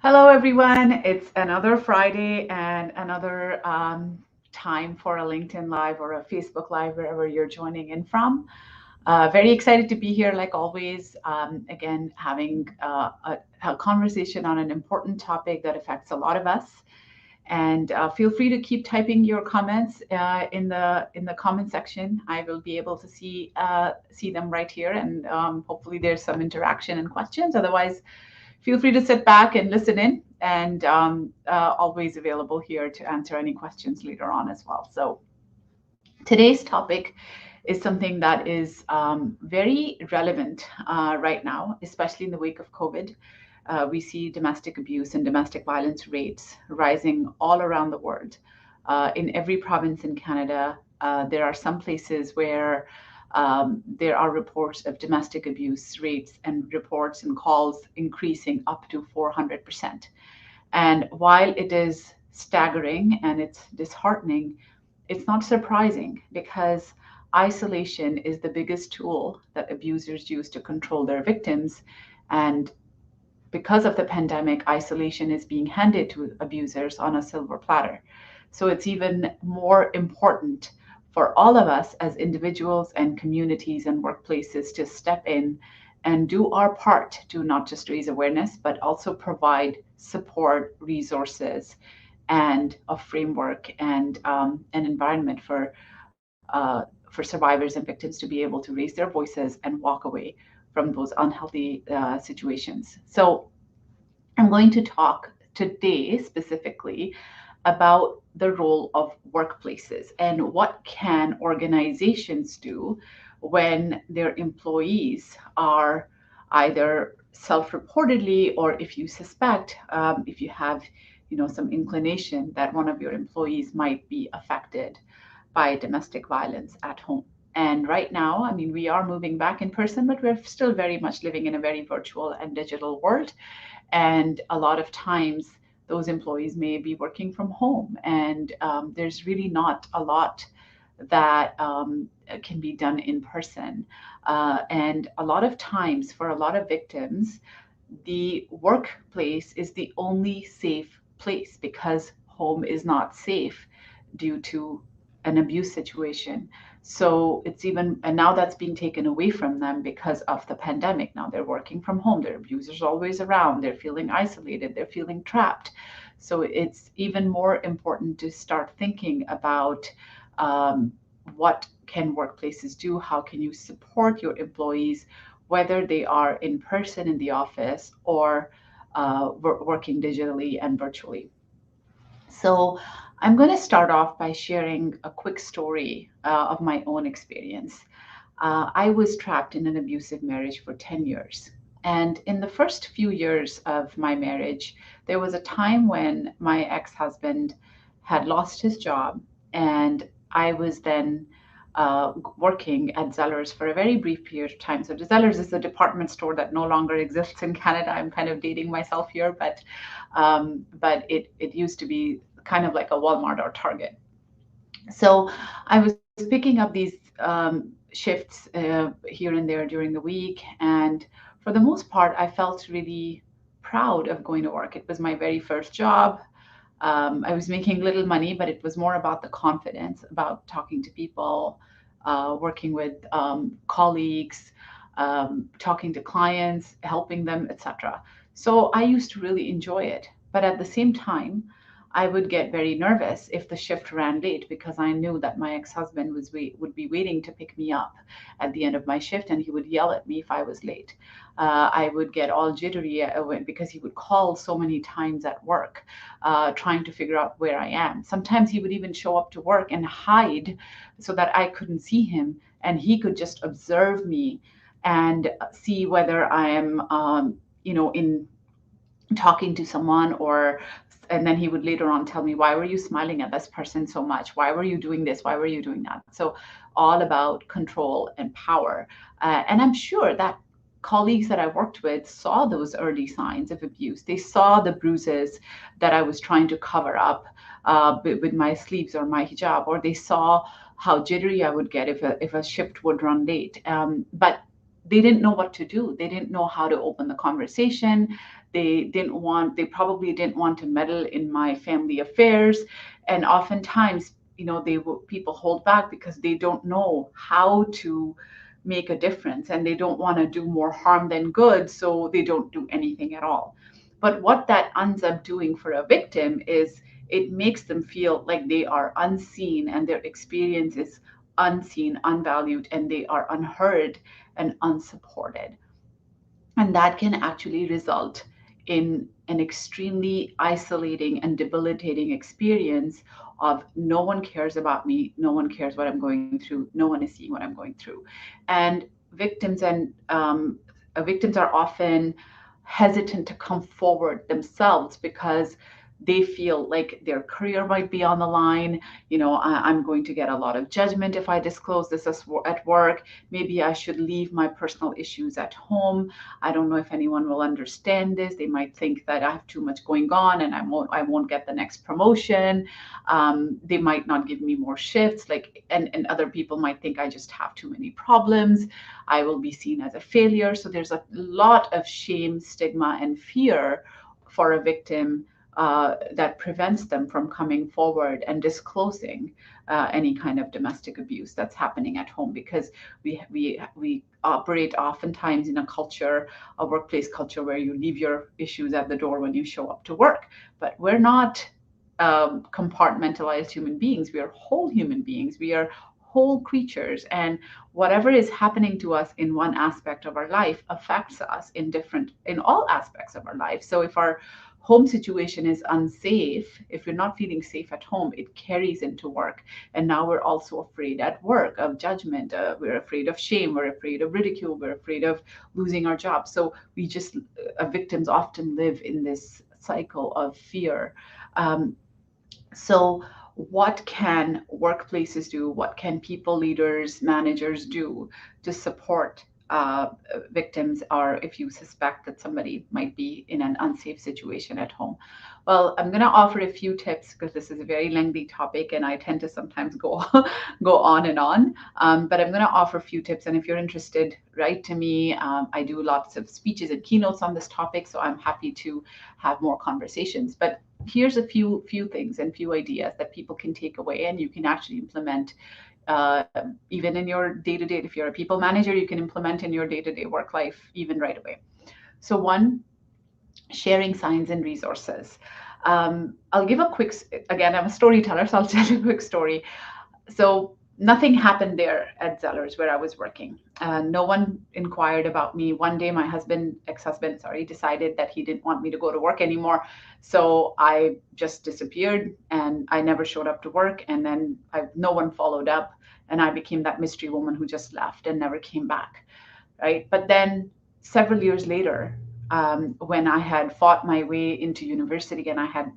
Hello, everyone. It's another Friday and another time for a LinkedIn Live or a Facebook Live, wherever you're joining in from. Very excited to be here, like always. Again, having a conversation on an important topic that affects a lot of us. And feel free to keep typing your comments in the comment section. I will be able to see them right here, and hopefully there's some interaction and questions. Otherwise, feel free to sit back and listen in, and always available here to answer any questions later on as well. So today's topic is something that is very relevant right now, especially in the wake of COVID. We see domestic abuse and domestic violence rates rising all around the world. In every province in Canada, there are some places where there are reports of domestic abuse rates and reports and calls increasing up to 400%. And while it is staggering and it's disheartening, it's not surprising because isolation is the biggest tool that abusers use to control their victims. And because of the pandemic, isolation is being handed to abusers on a silver platter. So it's even more important for all of us as individuals and communities and workplaces to step in and do our part to not just raise awareness, but also provide support, resources, and a framework and an environment for survivors and victims to be able to raise their voices and walk away from those unhealthy situations. So I'm going to talk today specifically about the role of workplaces and what can organizations do when their employees are either self-reportedly, or if you suspect, if you have some inclination that one of your employees might be affected by domestic violence at home. And right now, I mean, we are moving back in person, but we're still very much living in a very virtual and digital world. And a lot of times, those employees may be working from home, and there's really not a lot that can be done in person. And a lot of times, for a lot of victims, the workplace is the only safe place because home is not safe due to an abuse situation. So it's even, and now that's being taken away from them because of the pandemic. Now they're working from home, their abuser's always around, they're feeling isolated, they're feeling trapped. So it's even more important to start thinking about what can workplaces do, how can you support your employees, whether they are in person in the office or working digitally and virtually. So I'm going to start off by sharing a quick story of my own experience. I was trapped in an abusive marriage for 10 years. And in the first few years of my marriage, there was a time when my ex-husband had lost his job, and I was then working at Zellers for a very brief period of time. So Zellers is a department store that no longer exists in Canada. I'm kind of dating myself here, but it used to be kind of like a Walmart or Target. So I was picking up these shifts here and there during the week, and for the most part, I felt really proud of going to work. It was my very first job. I was making little money, but it was more about the confidence, about talking to people, working with colleagues, talking to clients, helping them, etc. So I used to really enjoy it. But at the same time, I would get very nervous if the shift ran late because I knew that my ex-husband would be waiting to pick me up at the end of my shift, and he would yell at me if I was late. I would get all jittery because he would call so many times at work, trying to figure out where I am. Sometimes he would even show up to work and hide so that I couldn't see him, and he could just observe me and see whether I am, in talking to someone, or and then he would later on tell me, why were you smiling at this person so much, why were you doing this, why were you doing that? So all about control and power. And I'm sure that colleagues that I worked with saw those early signs of abuse. They saw the bruises that I was trying to cover up with my sleeves or my hijab, or they saw how jittery I would get if a shift would run late. But they didn't know what to do. They didn't know how to open the conversation. They probably didn't want to meddle in my family affairs. And oftentimes, people hold back because they don't know how to make a difference, and they don't want to do more harm than good. So they don't do anything at all. But what that ends up doing for a victim is it makes them feel like they are unseen and their experience is unseen, unvalued, and they are unheard and unsupported. And that can actually result in an extremely isolating and debilitating experience of no one cares about me, no one cares what I'm going through, no one is seeing what I'm going through. And victims are often hesitant to come forward themselves because they feel like their career might be on the line. I'm going to get a lot of judgment if I disclose this at work. Maybe I should leave my personal issues at home. I don't know if anyone will understand this. They might think that I have too much going on and I won't get the next promotion. They might not give me more shifts. And other people might think I just have too many problems. I will be seen as a failure. So there's a lot of shame, stigma, and fear for a victim that prevents them from coming forward and disclosing any kind of domestic abuse that's happening at home, because we operate oftentimes in a workplace culture where you leave your issues at the door when you show up to work. But we're not compartmentalized human beings. We are whole human beings. We are whole creatures, and whatever is happening to us in one aspect of our life affects us in all aspects of our life. So if our home situation is unsafe, if you're not feeling safe at home, it carries into work. And now we're also afraid at work of judgment. We're afraid of shame. We're afraid of ridicule. We're afraid of losing our job. So victims often live in this cycle of fear. So what can workplaces do? What can people, leaders, managers do to support victims, or if you suspect that somebody might be in an unsafe situation at home? Well, I'm going to offer a few tips because this is a very lengthy topic and I tend to sometimes go go on and on. But I'm going to offer a few tips, and if you're interested, write to me. I do lots of speeches and keynotes on this topic, so I'm happy to have more conversations. But here's a few things and few ideas that people can take away and you can actually implement uh, even in your day-to-day. If you're a people manager, you can implement in your day-to-day work life even right away. So one, sharing signs and resources. I'll give a quick, again, I'm a storyteller, so I'll tell you a quick story. So nothing happened there at Zellers where I was working. No one inquired about me. One day, my ex-husband, sorry, decided that he didn't want me to go to work anymore. So I just disappeared and I never showed up to work. And then no one followed up. And I became that mystery woman who just left and never came back. Right. But then several years later, when I had fought my way into university and I had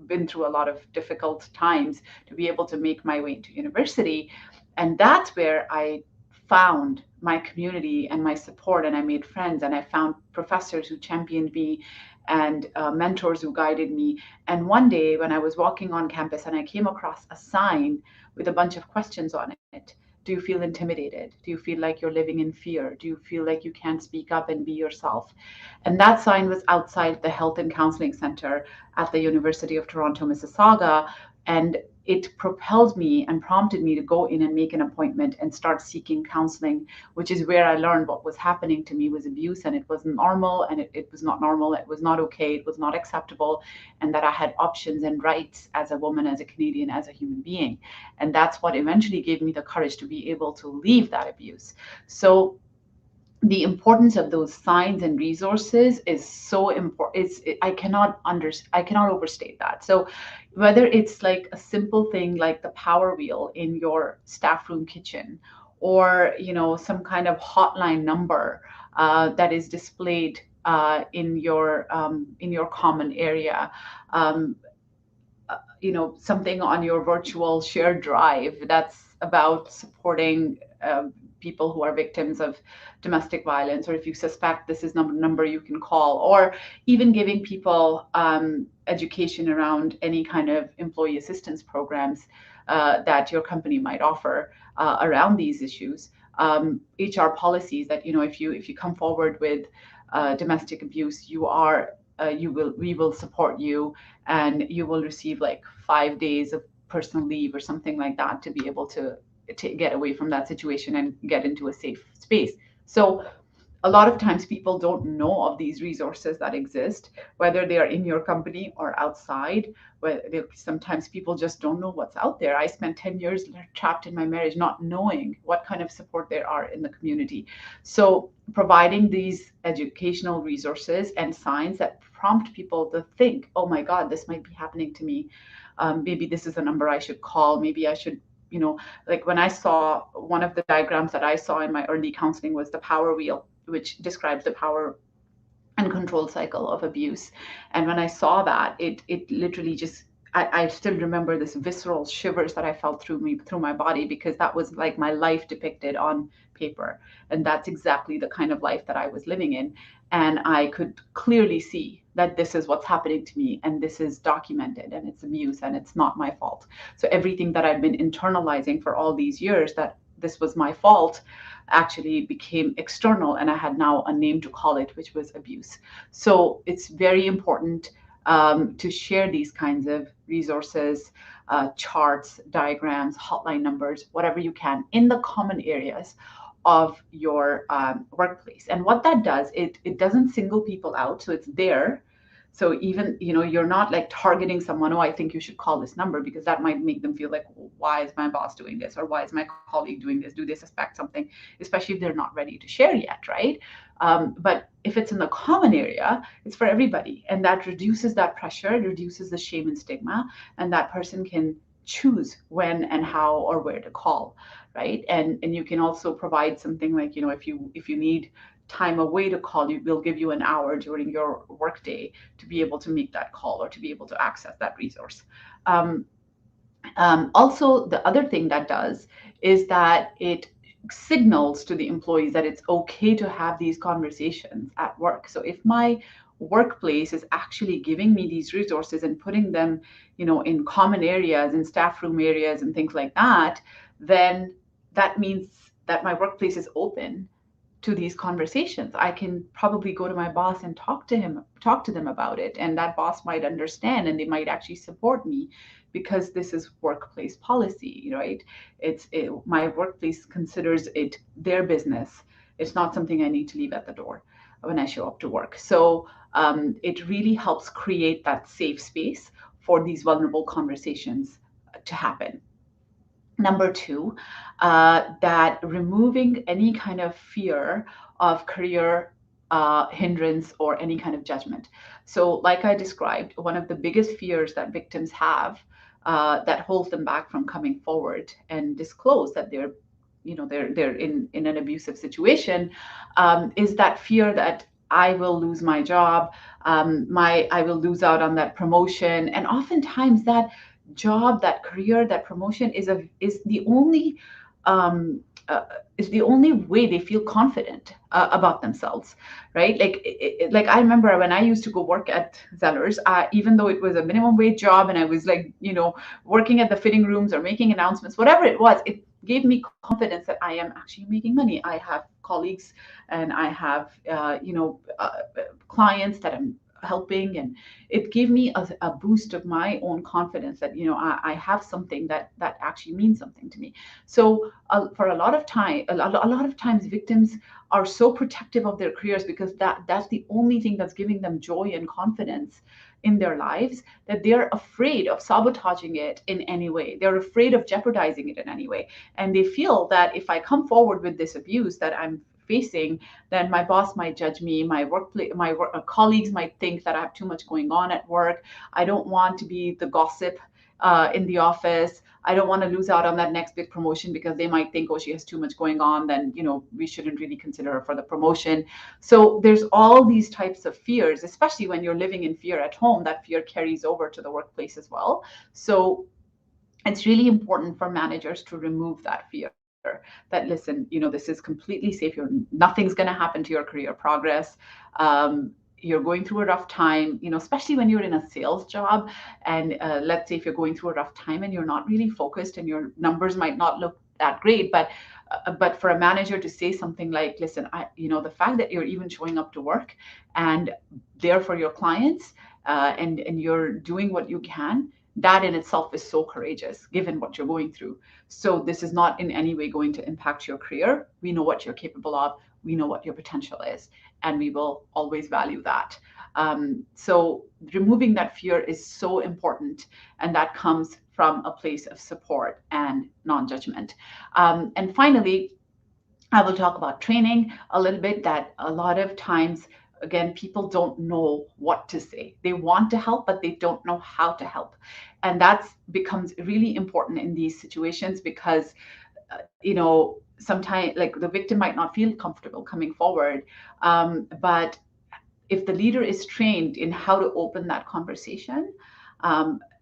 been through a lot of difficult times to be able to make my way into university. And that's where I found my community and my support, and I made friends, and I found professors who championed me and mentors who guided me. And one day when I was walking on campus and I came across a sign with a bunch of questions on it. Do you feel intimidated? Do you feel like you're living in fear? Do you feel like you can't speak up and be yourself? And that sign was outside the Health and Counseling Center at the University of Toronto, Mississauga. And it propelled me and prompted me to go in and make an appointment and start seeking counseling, which is where I learned what was happening to me was abuse, and it wasn't normal, and it was not normal. It was not okay. It was not acceptable. And that I had options and rights as a woman, as a Canadian, as a human being. And that's what eventually gave me the courage to be able to leave that abuse. So the importance of those signs and resources is so important. I cannot overstate that. So whether it's like a simple thing like the power wheel in your staff room kitchen, or some kind of hotline number that is displayed in your common area, um, something on your virtual shared drive that's about supporting people who are victims of domestic violence, or if you suspect, this is number you can call, or even giving people education around any kind of employee assistance programs that your company might offer around these issues. HR policies that, if you come forward with domestic abuse, we will support you, and you will receive like 5 days of personal leave or something like that to be able to get away from that situation and get into a safe space. So a lot of times people don't know of these resources that exist, whether they are in your company or outside. Sometimes people just don't know what's out there. I spent 10 years trapped in my marriage not knowing what kind of support there are in the community. So providing these educational resources and signs that prompt people to think, oh my God, this might be happening to me. Maybe this is a number I should call. Maybe I should, like when I saw one of the diagrams that I saw in my early counseling was the power wheel, which describes the power and control cycle of abuse. And when I saw that, it literally just, I still remember this visceral shivers that I felt through my body, because that was like my life depicted on paper. And that's exactly the kind of life that I was living in. And I could clearly see that this is what's happening to me, and this is documented, and it's abuse, and it's not my fault. So everything that I've been internalizing for all these years, that this was my fault, actually became external, and I had now a name to call it, which was abuse. So it's very important to share these kinds of resources, charts, diagrams, hotline numbers, whatever you can in the common areas of your workplace. And what that does, it doesn't single people out, so it's there. So even, you're not like targeting someone, oh, I think you should call this number, because that might make them feel like, well, why is my boss doing this? Or why is my colleague doing this? Do they suspect something? Especially if they're not ready to share yet, right? But if it's in the common area, it's for everybody. And that reduces that pressure, it reduces the shame and stigma, and that person can choose when and how or where to call, right? And you can also provide something like, if you need time away to call, we'll give you an hour during your workday to be able to make that call or to be able to access that resource. Also, the other thing that does is that it signals to the employees that it's okay to have these conversations at work. So if my workplace is actually giving me these resources and putting them, in common areas, in staff room areas and things like that, then that means that my workplace is open to these conversations. I can probably go to my boss and talk to them about it, and that boss might understand, and they might actually support me, because this is workplace policy, right? My workplace considers it their business. It's not something I need to leave at the door when I show up to work. So it really helps create that safe space for these vulnerable conversations to happen. Number two, that removing any kind of fear of career hindrance or any kind of judgment. So, like I described, one of the biggest fears that victims have that holds them back from coming forward and disclose that they're in an abusive situation is that fear that I will lose my job, I will lose out on that promotion, and oftentimes that job, that career, that promotion is the only um, uh, is the only way they feel confident about themselves, right? Like I remember when I used to go work at Zellers, even though it was a minimum wage job, and I was like, working at the fitting rooms or making announcements, whatever it was, it gave me confidence that I am actually making money. I have colleagues, and I have clients that I'm helping, and it gave me a boost of my own confidence that I have something that actually means something to me. So for a lot of times victims are so protective of their careers, because that's the only thing that's giving them joy and confidence in their lives, that they're afraid of sabotaging it in any way. They're afraid of jeopardizing it in any way, and they feel that if I come forward with this abuse that I'm facing, then my boss might judge me, my colleagues might think that I have too much going on at work. I don't want to be the gossip in the office. I don't want to lose out on that next big promotion, because they might think, oh, she has too much going on, then we shouldn't really consider her for the promotion. So there's all these types of fears, especially when you're living in fear at home. That fear carries over to the workplace as well. So it's really important for managers to remove that fear, that listen, this is completely safe. Nothing's going to happen to your career progress. You're going through a rough time, especially when you're in a sales job. And let's say if you're going through a rough time and you're not really focused, and your numbers might not look that great. But for a manager to say something like, listen, the fact that you're even showing up to work and there for your clients, and you're doing what you can, that in itself is so courageous given what you're going through. So this is not in any way going to impact your career. We know what you're capable of. We know what your potential is, and we will always value that. So removing that fear is so important, and that comes from a place of support and non-judgment. And finally, I will talk about training a little bit, that a lot of times, again, people don't know what to say. They want to help, but they don't know how to help. And that becomes really important in these situations because, sometimes like the victim might not feel comfortable coming forward. But if the leader is trained in how to open that conversation,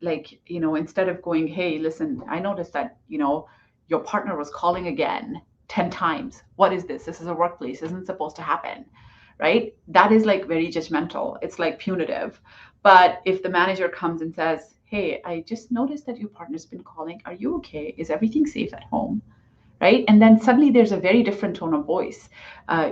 instead of going, hey, listen, I noticed that, your partner was calling again 10 times. What is this? This is a workplace. Isn't supposed to happen, right? That is like very judgmental. It's like punitive. But if the manager comes and says, hey, I just noticed that your partner's been calling. Are you okay? Is everything safe at home? Right? And then suddenly there's a very different tone of voice.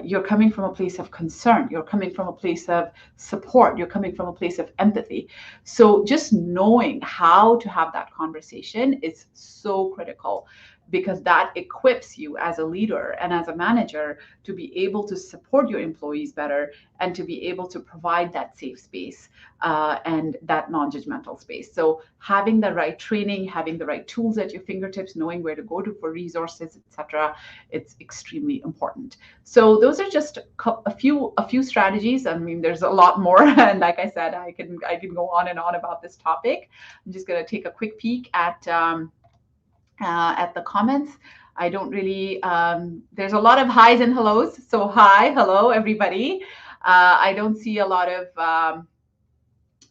You're coming from a place of concern. You're coming from a place of support. You're coming from a place of empathy. So just knowing how to have that conversation is so critical, because that equips you as a leader and as a manager to be able to support your employees better and to be able to provide that safe space and that non-judgmental space. So having the right training, having the right tools at your fingertips, knowing where to go to for resources, etc., it's extremely important. So those are just a few strategies. I mean, there's a lot more, and like I said, I can go on and on about this topic. I'm just going to take a quick peek at the comments. I don't really, there's a lot of highs and hellos. So hi, hello, everybody. I don't see a lot of,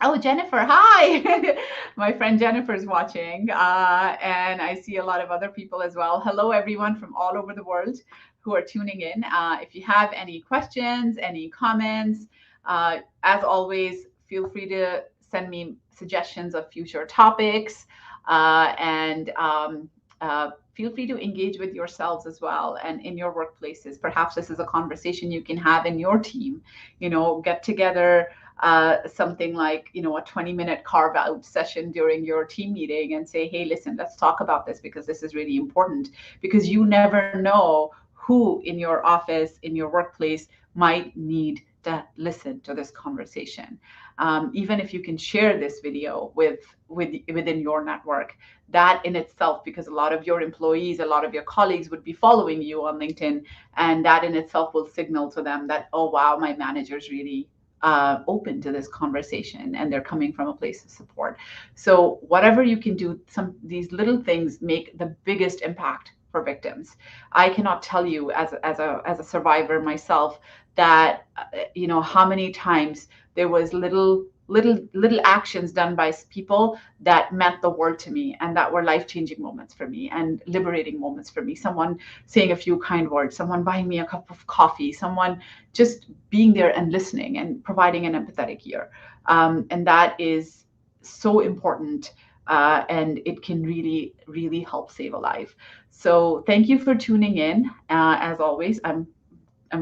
oh, Jennifer, hi. My friend Jennifer is watching. And I see a lot of other people as well. Hello, everyone from all over the world who are tuning in. If you have any questions, any comments, as always, feel free to send me suggestions of future topics. Feel free to engage with yourselves as well and in your workplaces. Perhaps this is a conversation you can have in your team. Get together something like, a 20-minute carve out session during your team meeting and say, hey, listen, let's talk about this because this is really important, because you never know who in your office, in your workplace might need to listen to this conversation. Even if you can share this video within your network, that in itself, because a lot of your employees, a lot of your colleagues would be following you on LinkedIn, and that in itself will signal to them that, oh, wow, my manager's really open to this conversation and they're coming from a place of support. So whatever you can do, these little things make the biggest impact for victims. I cannot tell you as a survivor myself that how many times there was little actions done by people that meant the world to me and that were life-changing moments for me and liberating moments for me. Someone saying a few kind words, someone buying me a cup of coffee, someone just being there and listening and providing an empathetic ear. And that is so important. And it can really, really help save a life. So thank you for tuning in. As always, I'm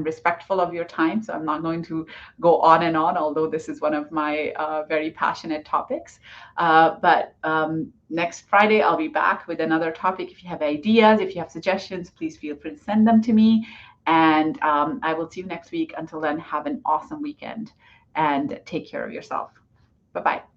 respectful of your time, so I'm not going to go on and on, although this is one of my very passionate topics. But next Friday, I'll be back with another topic. If you have ideas, if you have suggestions, please feel free to send them to me. And I will see you next week. Until then, have an awesome weekend and take care of yourself. Bye-bye.